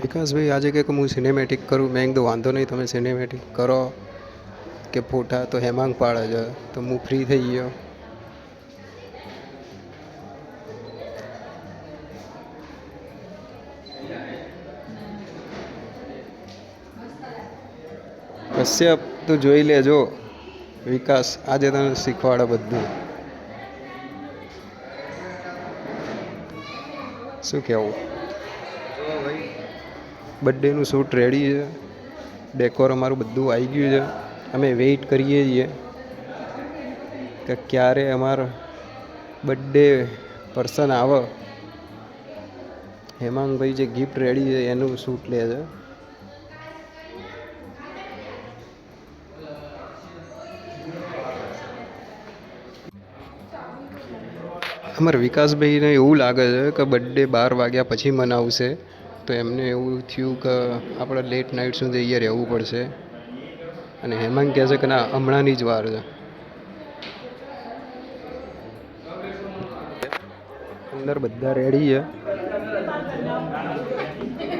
વિકાસભાઈ આજે કંઈક હું સિનેમેટિક કરું. મેં કીધું વાંધો નહીં, તમે સિનેમેટિક કરો કે ફોટા. તો હેમાંગ પાડે છે, તો હું ફ્રી થઈ ગયો. કશ્યપ તું જોઈ લેજો, વિકાસ આજે તને શીખવાડે બધું. શું કહેવું? બર્થડેનું શૂટ રેડી છે, ડેકોર અમારું બધું આવી ગયું છે. અમે વેઇટ કરીએ છીએ કે ક્યારે અમારો બર્થડે પર્સન આવે. હેમાંગભાઈ જે ગિફ્ટ રેડી છે એનું શૂટ લે છે. અમારા વિકાસભાઈને એવું લાગે છે કે બર્થડે 12 વાગ્યા પછી મનાવશે. તો એમને એવું થયું કે આપણે લેટ નાઇટ સુધી અહીંયા રહેવું પડશે. અને હેમાંગ કહે છે કે ના, હમણાંની જ વાર છે. અંદર બધા રેડી છે,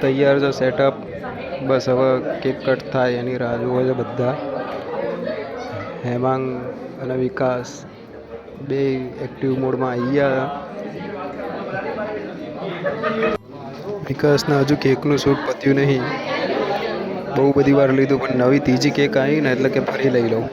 તૈયાર છે સેટઅપ. બસ હવે કેક કટ થાય એની રાહ જુએ છે બધા. હેમાંગ અને વિકાસ બે એક્ટિવ મોડમાં આવી ગયા. વિકાસના હજુ કેકનું શૂટ પત્યું નહીં. બહુ બધી વાર લીધું, પણ નવી ત્રીજી કેક આવી ને એટલે કે ફરી લઈ લઉં.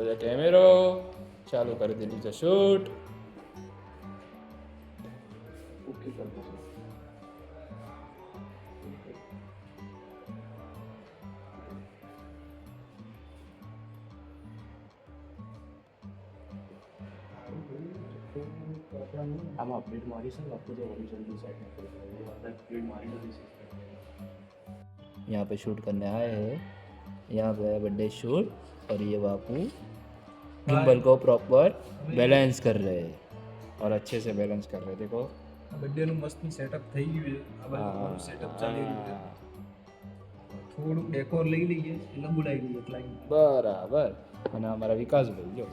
બધા કેમેરો ચાલુ કરી દીધું છે શૂટ. આમાં અપडेट મારીશું ને आपको जो ओरिजिनल सेट नहीं कर रहा है ये अपडेट मारी नहीं यहाँ पे शूट करने आए हैं यहाँ पे बर्थडे शूट और ये बापू गिम्बल को प्रॉपर बैलेंस कर रहे हैं और अच्छे से बैलेंस कर रहे हैं देखो બર્થડે નું મસ્ત સેટઅપ થઈ ગયું છે આ બાજુ સેટઅપ ચાલી રહ્યું છે થોડુંક ડેકોર લઈ લઈએ એટલે બોલાવી લઈએ ક્લાઇન્ટ બરાબર અને અમારા વિકાસભાઈ જો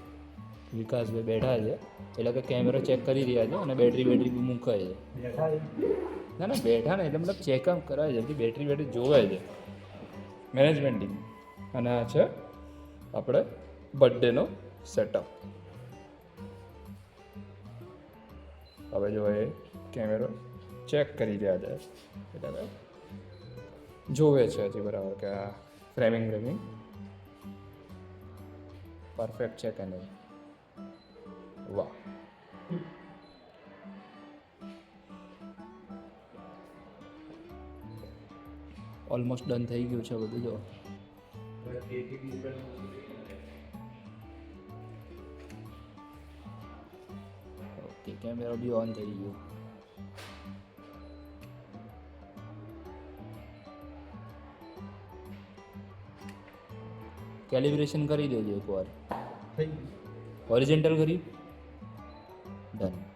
વિકાસભાઈ બેઠા છે એટલે કે કેમેરો ચેક કરી રહ્યા છે અને બેટરી બી મૂકે છે ના ના બેઠા ને એટલે મતલબ ચેકઅપ કરાવે છે બેટરી જોવે છે મેનેજમેન્ટ ટીમ અને આ છે આપણે બર્થડેનો સેટઅપ હવે જો એ કેમેરો ચેક કરી રહ્યા છે એટલે જોવે છે હજી બરાબર કે આ ફ્રેમિંગ પરફેક્ટ છે કે નહીં વાહ ઓલમોસ્ટ ડન થઈ ગયું છે બધું જો ઓકે કેમેરો બી ઓન થઈ ગયો કેલિબ્રેશન કરી દેજો એકવાર થઈ ગયું હોરિઝોન્ટલ કરી ડન